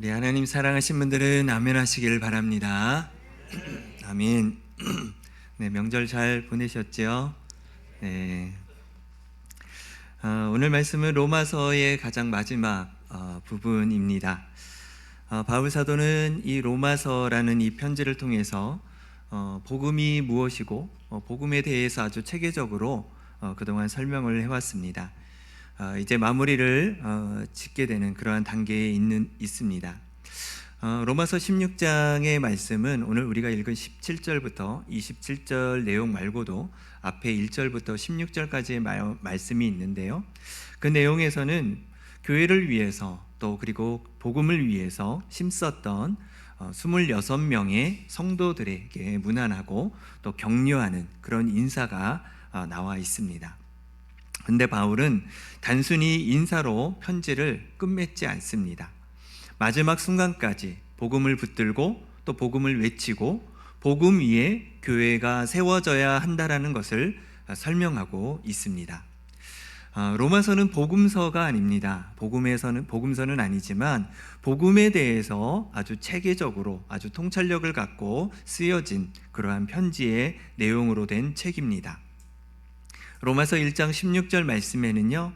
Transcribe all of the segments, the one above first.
우리 하나님 사랑하신 분들은 아멘 하시길 바랍니다. 아멘. 네, 명절 잘 보내셨죠? 네. 오늘 말씀은 로마서의 가장 마지막 부분입니다. 바울 사도는 이 로마서라는 이 편지를 통해서 복음이 무엇이고 복음에 대해서 아주 체계적으로 그동안 설명을 해왔습니다. 이제 마무리를 짓게 되는 그러한 단계에 있습니다. 로마서 16장의 말씀은 오늘 우리가 읽은 17절부터 27절 내용 말고도 앞에 1절부터 16절까지의 말씀이 있는데요. 그 내용에서는 교회를 위해서 또 그리고 복음을 위해서 힘썼던 26명의 성도들에게 문안하고 또 격려하는 그런 인사가 나와 있습니다. 근데 바울은 단순히 인사로 편지를 끝맺지 않습니다. 마지막 순간까지 복음을 붙들고 또 복음을 외치고 복음 위에 교회가 세워져야 한다라는 것을 설명하고 있습니다. 로마서는 복음서가 아닙니다. 복음서는 아니지만 복음에 대해서 아주 체계적으로 아주 통찰력을 갖고 쓰여진 그러한 편지의 내용으로 된 책입니다. 로마서 1장 16절 말씀에는요,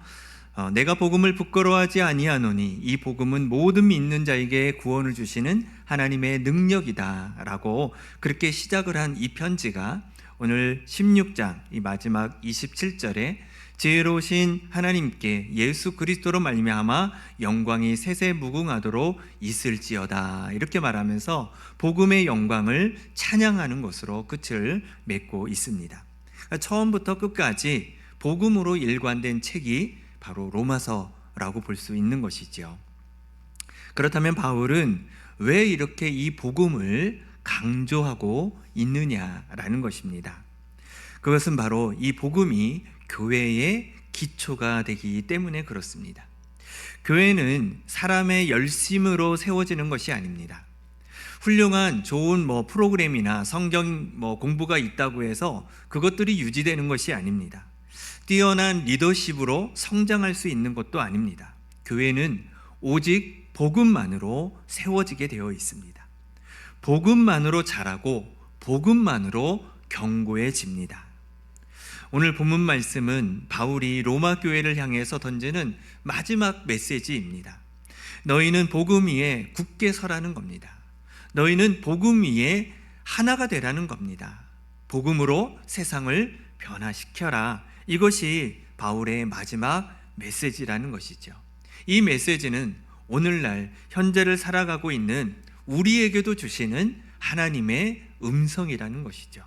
내가 복음을 부끄러워하지 아니하노니 이 복음은 모든 믿는 자에게 구원을 주시는 하나님의 능력이다 라고 그렇게 시작을 한 이 편지가 오늘 16장 이 마지막 27절에 지혜로우신 하나님께 예수 그리스도로 말미암아 영광이 세세무궁하도록 있을지어다 이렇게 말하면서 복음의 영광을 찬양하는 것으로 끝을 맺고 있습니다. 처음부터 끝까지 복음으로 일관된 책이 바로 로마서라고 볼 수 있는 것이죠. 그렇다면 바울은 왜 이렇게 이 복음을 강조하고 있느냐라는 것입니다. 그것은 바로 이 복음이 교회의 기초가 되기 때문에 그렇습니다. 교회는 사람의 열심으로 세워지는 것이 아닙니다. 훌륭한 좋은 프로그램이나 성경 공부가 있다고 해서 그것들이 유지되는 것이 아닙니다. 뛰어난 리더십으로 성장할 수 있는 것도 아닙니다. 교회는 오직 복음만으로 세워지게 되어 있습니다. 복음만으로 자라고 복음만으로 견고해집니다. 오늘 본문 말씀은 바울이 로마 교회를 향해서 던지는 마지막 메시지입니다. 너희는 복음 위에 굳게 서라는 겁니다. 너희는 복음 위에 하나가 되라는 겁니다. 복음으로 세상을 변화시켜라. 이것이 바울의 마지막 메시지라는 것이죠. 이 메시지는 오늘날 현재를 살아가고 있는 우리에게도 주시는 하나님의 음성이라는 것이죠.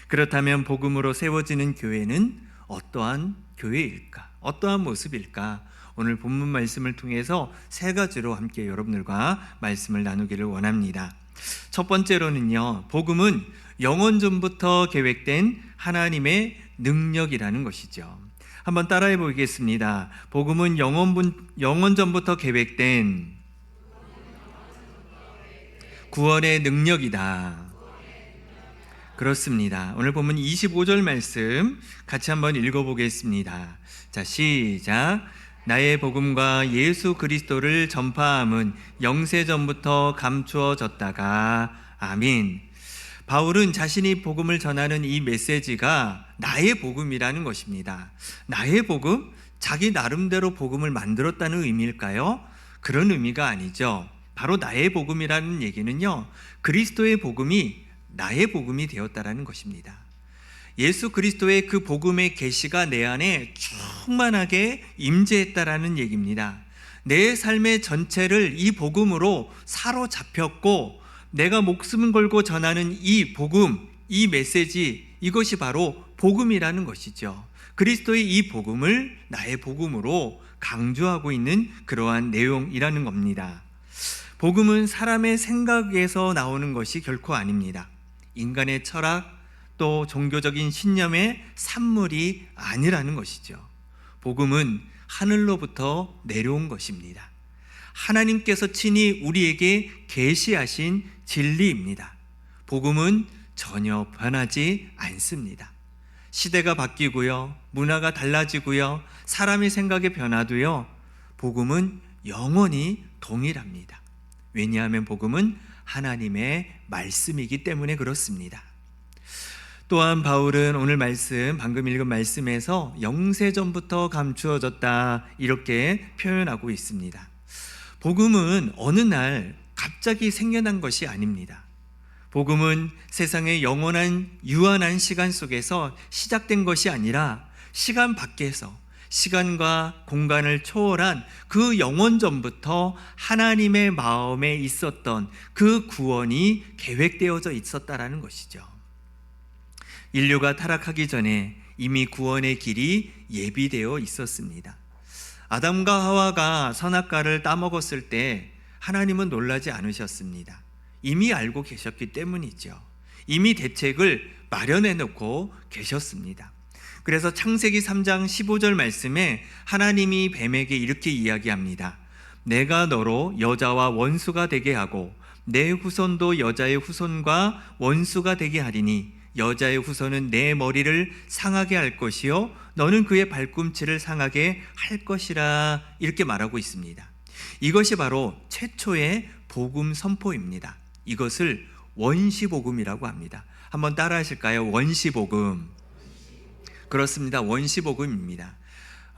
그렇다면 복음으로 세워지는 교회는 어떠한 교회일까? 어떠한 모습일까? 오늘 본문 말씀을 통해서 세 가지로 함께 여러분들과 말씀을 나누기를 원합니다. 첫 번째로는요, 복음은 영원 전부터 계획된 하나님의 능력이라는 것이죠. 한번 따라해 보겠습니다. 복음은 영원 전부터 계획된 구원의 능력이다. 그렇습니다. 오늘 본문 25절 말씀 같이 한번 읽어보겠습니다. 자, 시작. 나의 복음과 예수 그리스도를 전파함은 영세전부터 감추어졌다가 아멘. 바울은 자신이 복음을 전하는 이 메시지가 나의 복음이라는 것입니다. 나의 복음? 자기 나름대로 복음을 만들었다는 의미일까요? 그런 의미가 아니죠. 바로 나의 복음이라는 얘기는요, 그리스도의 복음이 나의 복음이 되었다라는 것입니다. 예수 그리스도의 그 복음의 계시가 내 안에 충만하게 임재했다라는 얘기입니다. 내 삶의 전체를 이 복음으로 사로잡혔고 내가 목숨을 걸고 전하는 이 복음, 이 메시지, 이것이 바로 복음이라는 것이죠. 그리스도의 이 복음을 나의 복음으로 강조하고 있는 그러한 내용이라는 겁니다. 복음은 사람의 생각에서 나오는 것이 결코 아닙니다. 인간의 철학, 또 종교적인 신념의 산물이 아니라는 것이죠. 복음은 하늘로부터 내려온 것입니다. 하나님께서 친히 우리에게 계시하신 진리입니다. 복음은 전혀 변하지 않습니다. 시대가 바뀌고요, 문화가 달라지고요, 사람의 생각의 변화도요, 복음은 영원히 동일합니다. 왜냐하면 복음은 하나님의 말씀이기 때문에 그렇습니다. 또한 바울은 오늘 말씀, 방금 읽은 말씀에서 영세전부터 감추어졌다 이렇게 표현하고 있습니다. 복음은 어느 날 갑자기 생겨난 것이 아닙니다. 복음은 세상의 영원한 유한한 시간 속에서 시작된 것이 아니라 시간 밖에서 시간과 공간을 초월한 그 영원전부터 하나님의 마음에 있었던 그 구원이 계획되어져 있었다라는 것이죠. 인류가 타락하기 전에 이미 구원의 길이 예비되어 있었습니다. 아담과 하와가 선악과를 따먹었을 때 하나님은 놀라지 않으셨습니다. 이미 알고 계셨기 때문이죠. 이미 대책을 마련해 놓고 계셨습니다. 그래서 창세기 3장 15절 말씀에 하나님이 뱀에게 이렇게 이야기합니다. 내가 너로 여자와 원수가 되게 하고 내 후손도 여자의 후손과 원수가 되게 하리니 여자의 후손은 내 머리를 상하게 할 것이요 너는 그의 발꿈치를 상하게 할 것이라 이렇게 말하고 있습니다. 이것이 바로 최초의 복음 선포입니다. 이것을 원시복음이라고 합니다. 한번 따라 하실까요? 원시복음. 그렇습니다. 원시복음입니다.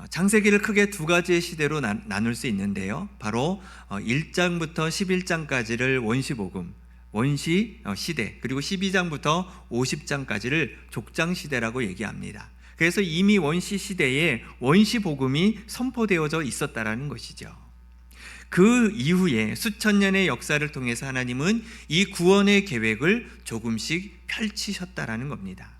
창세기를 크게 두 가지의 시대로 나눌 수 있는데요. 바로 1장부터 11장까지를 원시복음, 원시 시대, 그리고 12장부터 50장까지를 족장 시대라고 얘기합니다. 그래서 이미 원시 시대에 원시 복음이 선포되어져 있었다라는 것이죠. 그 이후에 수천 년의 역사를 통해서 하나님은 이 구원의 계획을 조금씩 펼치셨다라는 겁니다.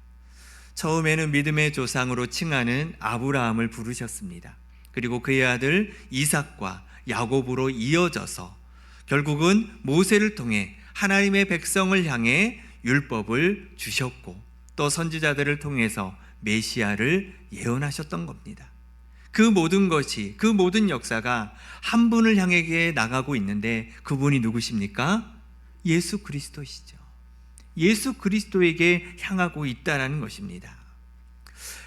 처음에는 믿음의 조상으로 칭하는 아브라함을 부르셨습니다. 그리고 그의 아들 이삭과 야곱으로 이어져서 결국은 모세를 통해 하나님의 백성을 향해 율법을 주셨고 또 선지자들을 통해서 메시아를 예언하셨던 겁니다. 그 모든 것이, 그 모든 역사가 한 분을 향해 나가고 있는데 그분이 누구십니까? 예수 그리스도시죠. 예수 그리스도에게 향하고 있다는 것입니다.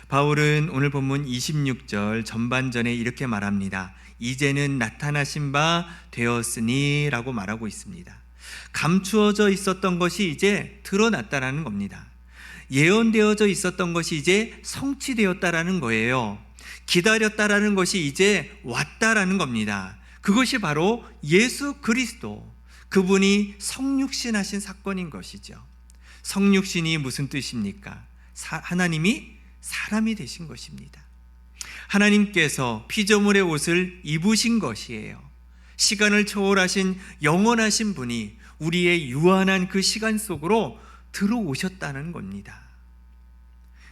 바울은 오늘 본문 26절 전반전에 이렇게 말합니다. 이제는 나타나신 바 되었으니 라고 말하고 있습니다. 감추어져 있었던 것이 이제 드러났다라는 겁니다. 예언되어져 있었던 것이 이제 성취되었다라는 거예요. 기다렸다라는 것이 이제 왔다라는 겁니다. 그것이 바로 예수 그리스도, 그분이 성육신하신 사건인 것이죠. 성육신이 무슨 뜻입니까? 하나님이 사람이 되신 것입니다. 하나님께서 피조물의 옷을 입으신 것이에요. 시간을 초월하신 영원하신 분이 우리의 유한한 그 시간 속으로 들어오셨다는 겁니다.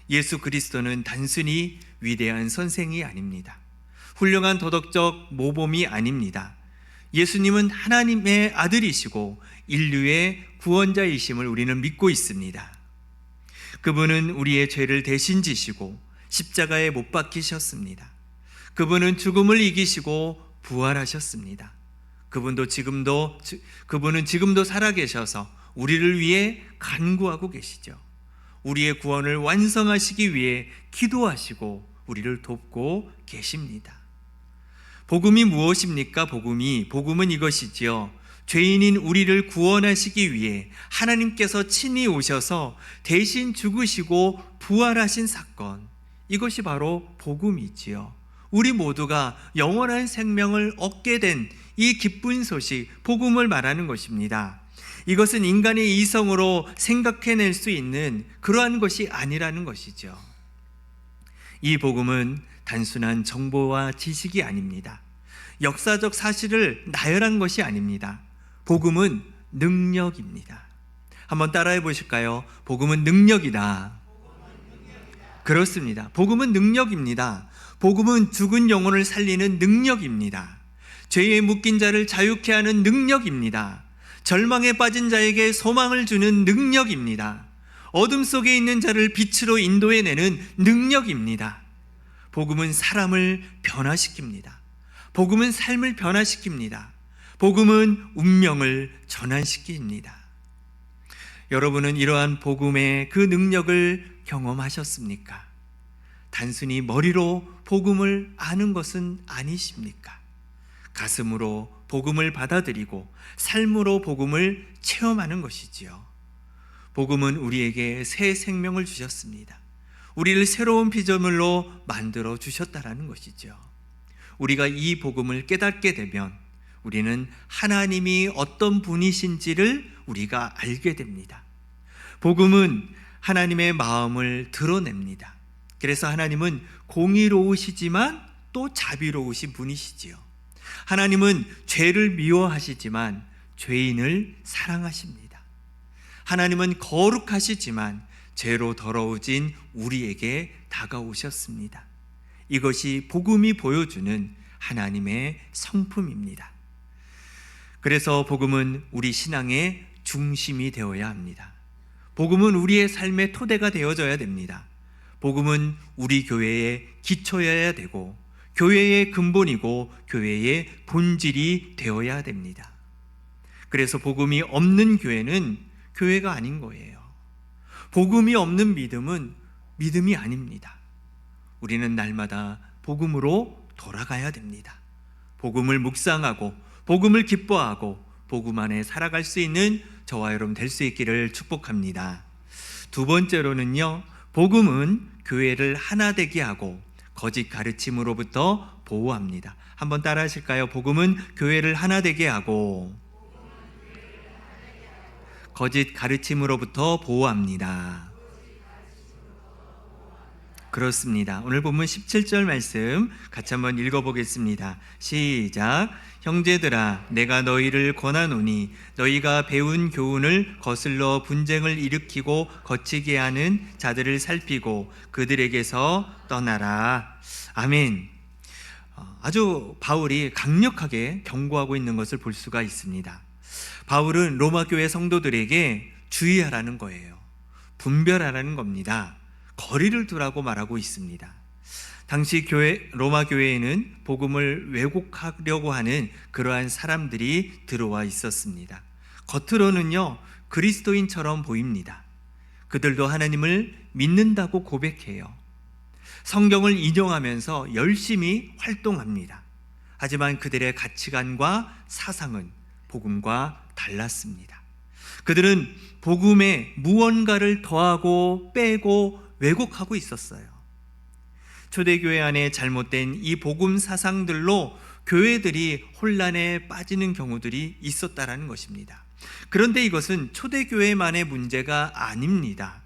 예수 그리스도는 단순히 위대한 선생이 아닙니다. 훌륭한 도덕적 모범이 아닙니다. 예수님은 하나님의 아들이시고 인류의 구원자이심을 우리는 믿고 있습니다. 그분은 우리의 죄를 대신 지시고 십자가에 못 박히셨습니다. 그분은 죽음을 이기시고 부활하셨습니다. 그분은 지금도 살아계셔서 우리를 위해 간구하고 계시죠. 우리의 구원을 완성하시기 위해 기도하시고 우리를 돕고 계십니다. 복음이 무엇입니까? 복음은 이것이지요. 죄인인 우리를 구원하시기 위해 하나님께서 친히 오셔서 대신 죽으시고 부활하신 사건, 이것이 바로 복음이지요. 우리 모두가 영원한 생명을 얻게 된 이 기쁜 소식, 복음을 말하는 것입니다. 이것은 인간의 이성으로 생각해낼 수 있는 그러한 것이 아니라는 것이죠. 이 복음은 단순한 정보와 지식이 아닙니다. 역사적 사실을 나열한 것이 아닙니다. 복음은 능력입니다. 한번 따라해 보실까요? 복음은 능력이다. 그렇습니다. 복음은 능력입니다. 복음은 죽은 영혼을 살리는 능력입니다. 죄에 묶인 자를 자유케 하는 능력입니다. 절망에 빠진 자에게 소망을 주는 능력입니다. 어둠 속에 있는 자를 빛으로 인도해내는 능력입니다. 복음은 사람을 변화시킵니다. 복음은 삶을 변화시킵니다. 복음은 운명을 전환시킵니다. 여러분은 이러한 복음의 그 능력을 경험하셨습니까? 단순히 머리로 복음을 아는 것은 아니십니까? 가슴으로 복음을 받아들이고 삶으로 복음을 체험하는 것이지요. 복음은 우리에게 새 생명을 주셨습니다. 우리를 새로운 피조물로 만들어 주셨다라는 것이죠. 우리가 이 복음을 깨닫게 되면 우리는 하나님이 어떤 분이신지를 우리가 알게 됩니다. 복음은 하나님의 마음을 드러냅니다. 그래서 하나님은 공의로우시지만 또 자비로우신 분이시지요. 하나님은 죄를 미워하시지만 죄인을 사랑하십니다. 하나님은 거룩하시지만 죄로 더러워진 우리에게 다가오셨습니다. 이것이 복음이 보여주는 하나님의 성품입니다. 그래서 복음은 우리 신앙의 중심이 되어야 합니다. 복음은 우리의 삶의 토대가 되어져야 됩니다. 복음은 우리 교회의 기초여야 되고 교회의 근본이고 교회의 본질이 되어야 됩니다. 그래서 복음이 없는 교회는 교회가 아닌 거예요. 복음이 없는 믿음은 믿음이 아닙니다. 우리는 날마다 복음으로 돌아가야 됩니다. 복음을 묵상하고 복음을 기뻐하고 복음 안에 살아갈 수 있는 저와 여러분 될 수 있기를 축복합니다. 두 번째로는요, 복음은 교회를 하나 되게 하고 거짓 가르침으로부터 보호합니다. 한번 따라 하실까요? 복음은 교회를 하나 되게 하고 거짓 가르침으로부터 보호합니다. 그렇습니다. 오늘 본문 17절 말씀 같이 한번 읽어보겠습니다. 시작. 형제들아, 내가 너희를 권하노니 너희가 배운 교훈을 거슬러 분쟁을 일으키고 거치게 하는 자들을 살피고 그들에게서 떠나라. 아멘. 아주 바울이 강력하게 경고하고 있는 것을 볼 수가 있습니다. 바울은 로마 교회 성도들에게 주의하라는 거예요. 분별하라는 겁니다. 거리를 두라고 말하고 있습니다. 당시 로마 교회에는 복음을 왜곡하려고 하는 그러한 사람들이 들어와 있었습니다. 겉으로는요, 그리스도인처럼 보입니다. 그들도 하나님을 믿는다고 고백해요. 성경을 인용하면서 열심히 활동합니다. 하지만 그들의 가치관과 사상은 복음과 달랐습니다. 그들은 복음에 무언가를 더하고 빼고 왜곡하고 있었어요. 초대교회 안에 잘못된 이 복음 사상들로 교회들이 혼란에 빠지는 경우들이 있었다라는 것입니다. 그런데 이것은 초대교회만의 문제가 아닙니다.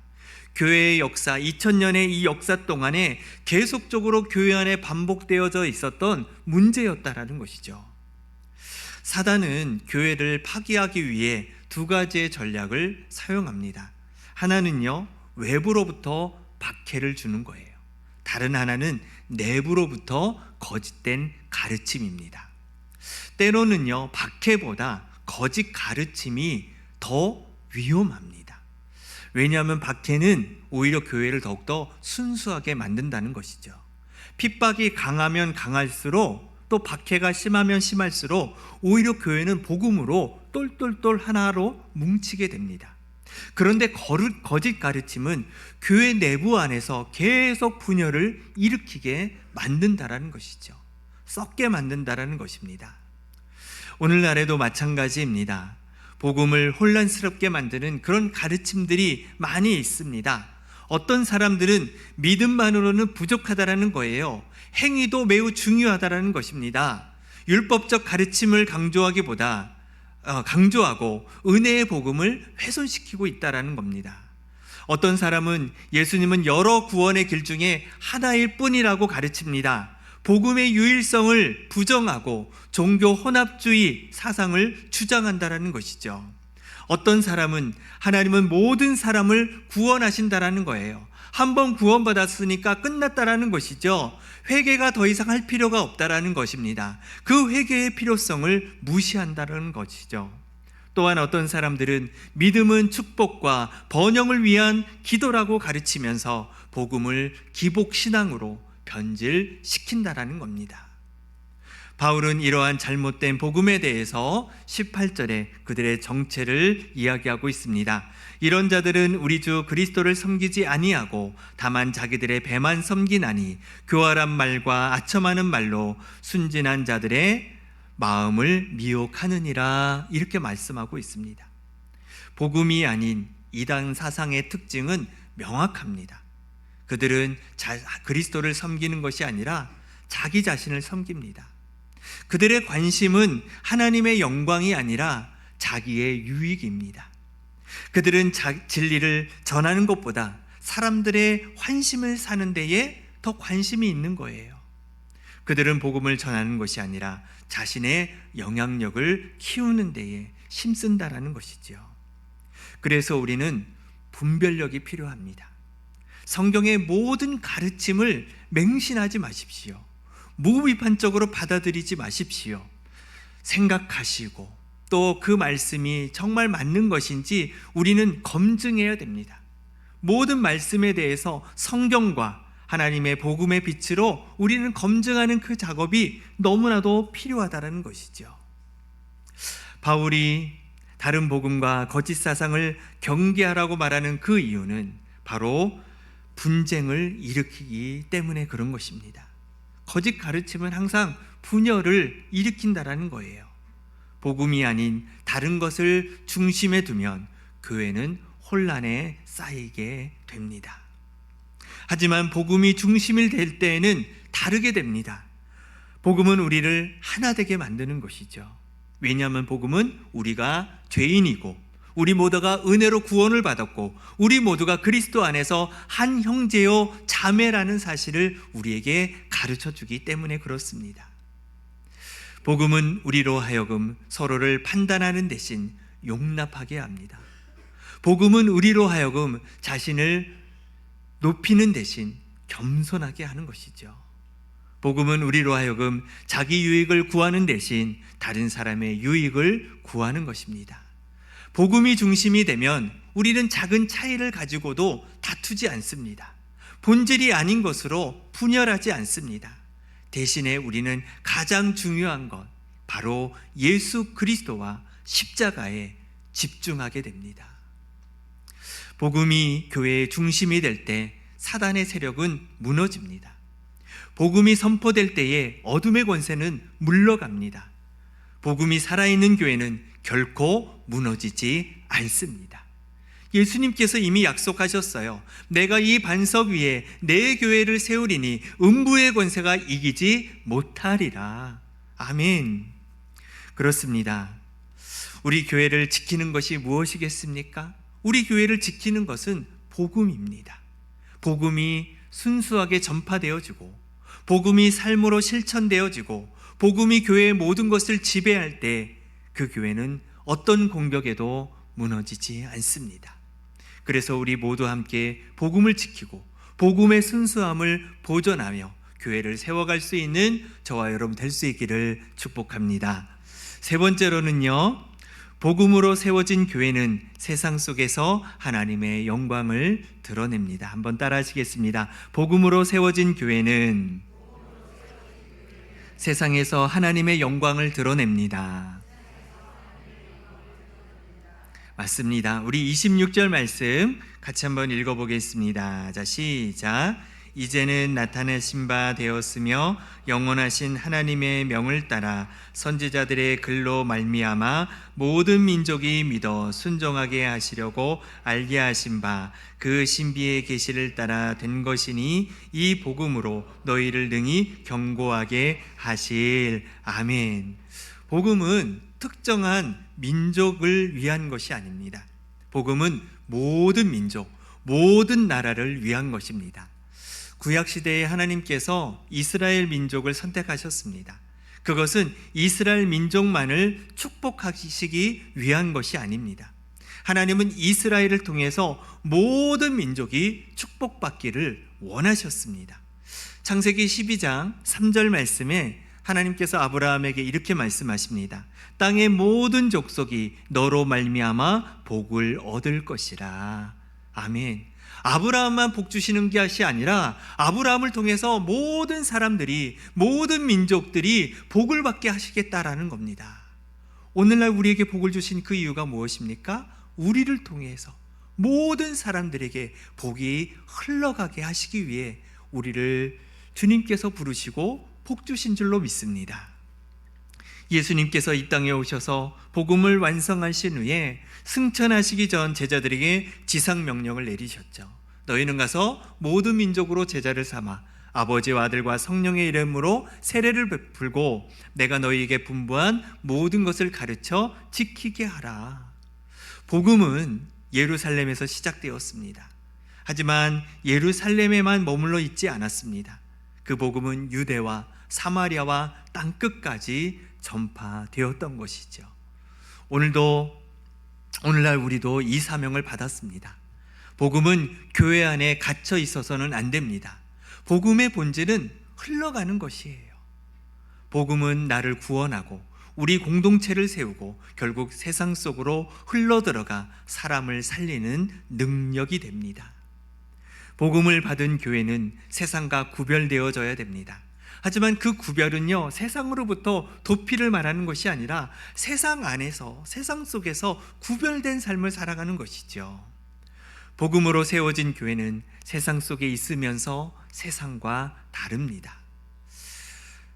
교회의 역사, 2000년의 이 역사 동안에 계속적으로 교회 안에 반복되어져 있었던 문제였다라는 것이죠. 사단은 교회를 파괴하기 위해 두 가지의 전략을 사용합니다. 하나는요, 외부로부터 박해를 주는 거예요. 다른 하나는 내부로부터 거짓된 가르침입니다. 때로는요, 박해보다 거짓 가르침이 더 위험합니다. 왜냐하면 박해는 오히려 교회를 더욱더 순수하게 만든다는 것이죠. 핍박이 강하면 강할수록 또 박해가 심하면 심할수록 오히려 교회는 복음으로 똘똘똘 하나로 뭉치게 됩니다. 그런데 거짓 가르침은 교회 내부 안에서 계속 분열을 일으키게 만든다라는 것이죠. 썩게 만든다라는 것입니다. 오늘날에도 마찬가지입니다. 복음을 혼란스럽게 만드는 그런 가르침들이 많이 있습니다. 어떤 사람들은 믿음만으로는 부족하다라는 거예요. 행위도 매우 중요하다라는 것입니다. 율법적 가르침을 강조하고 은혜의 복음을 훼손시키고 있다라는 겁니다. 어떤 사람은 예수님은 여러 구원의 길 중에 하나일 뿐이라고 가르칩니다. 복음의 유일성을 부정하고 종교 혼합주의 사상을 주장한다라는 것이죠. 어떤 사람은 하나님은 모든 사람을 구원하신다라는 거예요. 한번 구원받았으니까 끝났다라는 것이죠. 회개가 더 이상 할 필요가 없다라는 것입니다. 그 회개의 필요성을 무시한다는 것이죠. 또한 어떤 사람들은 믿음은 축복과 번영을 위한 기도라고 가르치면서 복음을 기복신앙으로 변질시킨다라는 겁니다. 바울은 이러한 잘못된 복음에 대해서 18절에 그들의 정체를 이야기하고 있습니다. 이런 자들은 우리 주 그리스도를 섬기지 아니하고 다만 자기들의 배만 섬기나니 교활한 말과 아첨하는 말로 순진한 자들의 마음을 미혹하느니라 이렇게 말씀하고 있습니다. 복음이 아닌 이단 사상의 특징은 명확합니다. 그들은 그리스도를 섬기는 것이 아니라 자기 자신을 섬깁니다. 그들의 관심은 하나님의 영광이 아니라 자기의 유익입니다. 그들은 진리를 전하는 것보다 사람들의 환심을 사는 데에 더 관심이 있는 거예요. 그들은 복음을 전하는 것이 아니라 자신의 영향력을 키우는 데에 힘쓴다라는 것이죠. 그래서 우리는 분별력이 필요합니다. 성경의 모든 가르침을 맹신하지 마십시오. 무비판적으로 받아들이지 마십시오. 생각하시고 또 그 말씀이 정말 맞는 것인지 우리는 검증해야 됩니다. 모든 말씀에 대해서 성경과 하나님의 복음의 빛으로 우리는 검증하는 그 작업이 너무나도 필요하다는 것이죠. 바울이 다른 복음과 거짓 사상을 경계하라고 말하는 그 이유는 바로 분쟁을 일으키기 때문에 그런 것입니다. 거짓 가르침은 항상 분열을 일으킨다라는 거예요. 복음이 아닌 다른 것을 중심에 두면 교회는 혼란에 쌓이게 됩니다. 하지만 복음이 중심이 될 때에는 다르게 됩니다. 복음은 우리를 하나 되게 만드는 것이죠. 왜냐하면 복음은 우리가 죄인이고 우리 모두가 은혜로 구원을 받았고 우리 모두가 그리스도 안에서 한 형제요 자매라는 사실을 우리에게 가르쳐주기 때문에 그렇습니다. 복음은 우리로 하여금 서로를 판단하는 대신 용납하게 합니다. 복음은 우리로 하여금 자신을 높이는 대신 겸손하게 하는 것이죠. 복음은 우리로 하여금 자기 유익을 구하는 대신 다른 사람의 유익을 구하는 것입니다. 복음이 중심이 되면 우리는 작은 차이를 가지고도 다투지 않습니다. 본질이 아닌 것으로 분열하지 않습니다. 대신에 우리는 가장 중요한 것, 바로 예수 그리스도와 십자가에 집중하게 됩니다. 복음이 교회의 중심이 될 때 사단의 세력은 무너집니다. 복음이 선포될 때에 어둠의 권세는 물러갑니다. 복음이 살아있는 교회는 결코 무너지지 않습니다. 예수님께서 이미 약속하셨어요. 내가 이 반석 위에 내 교회를 세우리니 음부의 권세가 이기지 못하리라. 아멘. 그렇습니다. 우리 교회를 지키는 것이 무엇이겠습니까? 우리 교회를 지키는 것은 복음입니다. 복음이 순수하게 전파되어지고 복음이 삶으로 실천되어지고 복음이 교회의 모든 것을 지배할 때 그 교회는 어떤 공격에도 무너지지 않습니다. 그래서 우리 모두 함께 복음을 지키고 복음의 순수함을 보존하며 교회를 세워갈 수 있는 저와 여러분 될 수 있기를 축복합니다. 세 번째로는요, 복음으로 세워진 교회는 세상 속에서 하나님의 영광을 드러냅니다. 한번 따라 하시겠습니다. 복음으로 세워진 교회는 세상에서 하나님의 영광을 드러냅니다. 맞습니다. 우리 26절 말씀 같이 한번 읽어보겠습니다. 자, 시작. 이제는 나타내신 바 되었으며 영원하신 하나님의 명을 따라 선지자들의 글로 말미암아 모든 민족이 믿어 순종하게 하시려고 알게 하신 바 그 신비의 계시를 따라 된 것이니 이 복음으로 너희를 능히 경고하게 하실. 아멘. 복음은 특정한 민족을 위한 것이 아닙니다. 복음은 모든 민족, 모든 나라를 위한 것입니다. 구약시대에 하나님께서 이스라엘 민족을 선택하셨습니다. 그것은 이스라엘 민족만을 축복하시기 위한 것이 아닙니다. 하나님은 이스라엘을 통해서 모든 민족이 축복받기를 원하셨습니다. 창세기 12장 3절 말씀에 하나님께서 아브라함에게 이렇게 말씀하십니다. 땅의 모든 족속이 너로 말미암아 복을 얻을 것이라. 아멘. 아브라함만 복 주시는 것이 아니라 아브라함을 통해서 모든 사람들이, 모든 민족들이 복을 받게 하시겠다라는 겁니다. 오늘날 우리에게 복을 주신 그 이유가 무엇입니까? 우리를 통해서 모든 사람들에게 복이 흘러가게 하시기 위해 우리를 주님께서 부르시고 복 주신 줄로 믿습니다. 예수님께서 이 땅에 오셔서 복음을 완성하신 후에 승천하시기 전 제자들에게 지상명령을 내리셨죠. 너희는 가서 모든 민족으로 제자를 삼아 아버지와 아들과 성령의 이름으로 세례를 베풀고 내가 너희에게 분부한 모든 것을 가르쳐 지키게 하라. 복음은 예루살렘에서 시작되었습니다. 하지만 예루살렘에만 머물러 있지 않았습니다. 그 복음은 유대와 사마리아와 땅끝까지 전파되었던 것이죠. 오늘날 우리도 이 사명을 받았습니다. 복음은 교회 안에 갇혀 있어서는 안 됩니다. 복음의 본질은 흘러가는 것이에요. 복음은 나를 구원하고 우리 공동체를 세우고 결국 세상 속으로 흘러들어가 사람을 살리는 능력이 됩니다. 복음을 받은 교회는 세상과 구별되어져야 됩니다. 하지만 그 구별은요, 세상으로부터 도피를 말하는 것이 아니라 세상 안에서, 세상 속에서 구별된 삶을 살아가는 것이죠. 복음으로 세워진 교회는 세상 속에 있으면서 세상과 다릅니다.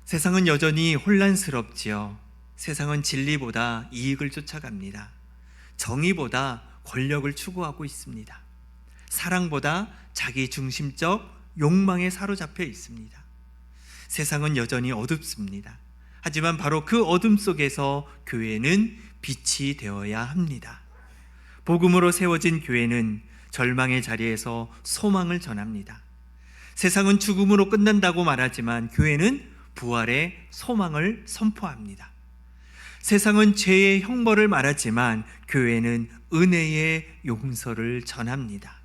세상은 여전히 혼란스럽지요. 세상은 진리보다 이익을 쫓아갑니다. 정의보다 권력을 추구하고 있습니다. 사랑보다 자기 중심적 욕망에 사로잡혀 있습니다. 세상은 여전히 어둡습니다. 하지만 바로 그 어둠 속에서 교회는 빛이 되어야 합니다. 복음으로 세워진 교회는 절망의 자리에서 소망을 전합니다. 세상은 죽음으로 끝난다고 말하지만 교회는 부활의 소망을 선포합니다. 세상은 죄의 형벌을 말하지만 교회는 은혜의 용서를 전합니다.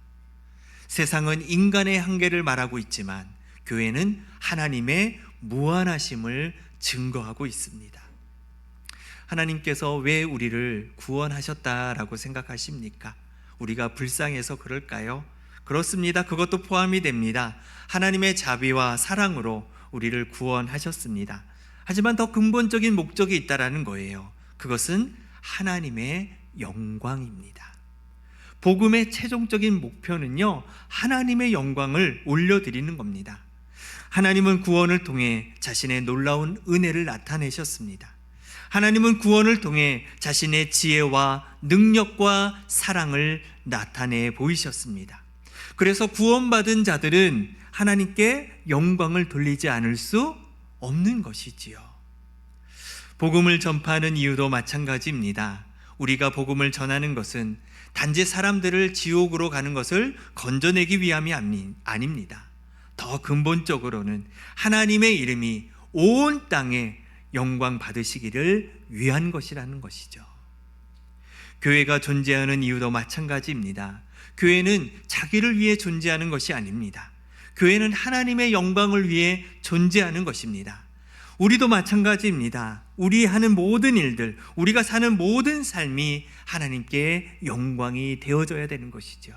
세상은 인간의 한계를 말하고 있지만 교회는 하나님의 무한하심을 증거하고 있습니다. 하나님께서 왜 우리를 구원하셨다라고 생각하십니까? 우리가 불쌍해서 그럴까요? 그렇습니다. 그것도 포함이 됩니다. 하나님의 자비와 사랑으로 우리를 구원하셨습니다. 하지만 더 근본적인 목적이 있다라는 거예요. 그것은 하나님의 영광입니다. 복음의 최종적인 목표는요, 하나님의 영광을 올려드리는 겁니다. 하나님은 구원을 통해 자신의 놀라운 은혜를 나타내셨습니다. 하나님은 구원을 통해 자신의 지혜와 능력과 사랑을 나타내 보이셨습니다. 그래서 구원받은 자들은 하나님께 영광을 돌리지 않을 수 없는 것이지요. 복음을 전파하는 이유도 마찬가지입니다. 우리가 복음을 전하는 것은 단지 사람들을 지옥으로 가는 것을 건져내기 위함이 아닙니다. 더 근본적으로는 하나님의 이름이 온 땅에 영광 받으시기를 위한 것이라는 것이죠. 교회가 존재하는 이유도 마찬가지입니다. 교회는 자기를 위해 존재하는 것이 아닙니다. 교회는 하나님의 영광을 위해 존재하는 것입니다. 우리도 마찬가지입니다. 우리 하는 모든 일들, 우리가 사는 모든 삶이 하나님께 영광이 되어져야 되는 것이죠.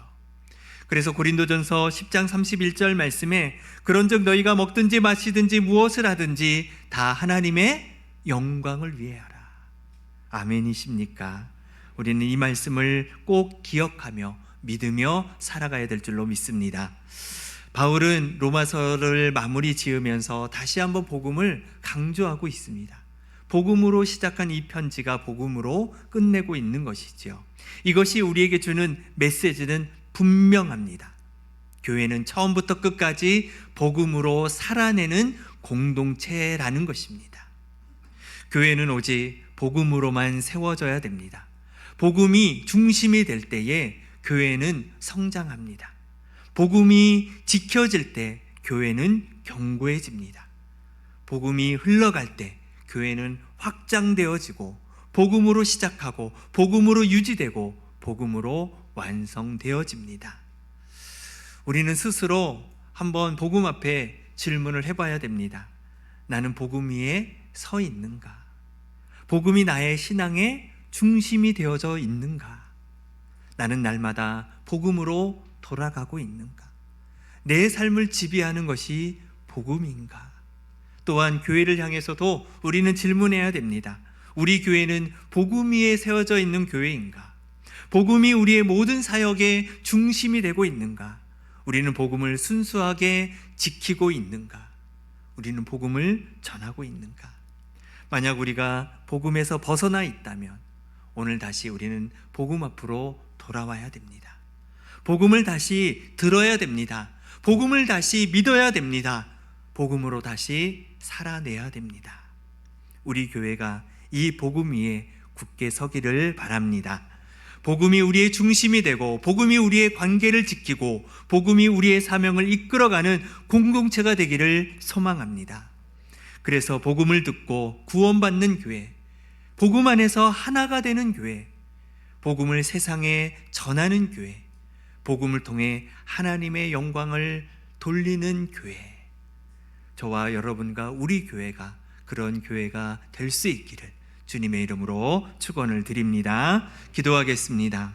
그래서 고린도전서 10장 31절 말씀에 그런즉 너희가 먹든지 마시든지 무엇을 하든지 다 하나님의 영광을 위해 하라. 아멘이십니까? 우리는 이 말씀을 꼭 기억하며 믿으며 살아가야 될 줄로 믿습니다. 바울은 로마서를 마무리 지으면서 다시 한번 복음을 강조하고 있습니다. 복음으로 시작한 이 편지가 복음으로 끝내고 있는 것이죠. 이것이 우리에게 주는 메시지는 분명합니다. 교회는 처음부터 끝까지 복음으로 살아내는 공동체라는 것입니다. 교회는 오직 복음으로만 세워져야 됩니다. 복음이 중심이 될 때에 교회는 성장합니다. 복음이 지켜질 때 교회는 견고해집니다. 복음이 흘러갈 때 교회는 확장되어지고 복음으로 시작하고 복음으로 유지되고 복음으로 완성되어집니다. 우리는 스스로 한번 복음 앞에 질문을 해봐야 됩니다. 나는 복음 위에 서 있는가? 복음이 나의 신앙의 중심이 되어져 있는가? 나는 날마다 복음으로 돌아가고 있는가? 내 삶을 지배하는 것이 복음인가? 또한 교회를 향해서도 우리는 질문해야 됩니다. 우리 교회는 복음 위에 세워져 있는 교회인가? 복음이 우리의 모든 사역의 중심이 되고 있는가? 우리는 복음을 순수하게 지키고 있는가? 우리는 복음을 전하고 있는가? 만약 우리가 복음에서 벗어나 있다면 오늘 다시 우리는 복음 앞으로 돌아와야 됩니다. 복음을 다시 들어야 됩니다. 복음을 다시 믿어야 됩니다. 복음으로 다시 살아내야 됩니다. 우리 교회가 이 복음 위에 굳게 서기를 바랍니다. 복음이 우리의 중심이 되고 복음이 우리의 관계를 지키고 복음이 우리의 사명을 이끌어가는 공동체가 되기를 소망합니다. 그래서 복음을 듣고 구원받는 교회, 복음 안에서 하나가 되는 교회, 복음을 세상에 전하는 교회, 복음을 통해 하나님의 영광을 돌리는 교회, 저와 여러분과 우리 교회가 그런 교회가 될 수 있기를 주님의 이름으로 축원을 드립니다. 기도하겠습니다.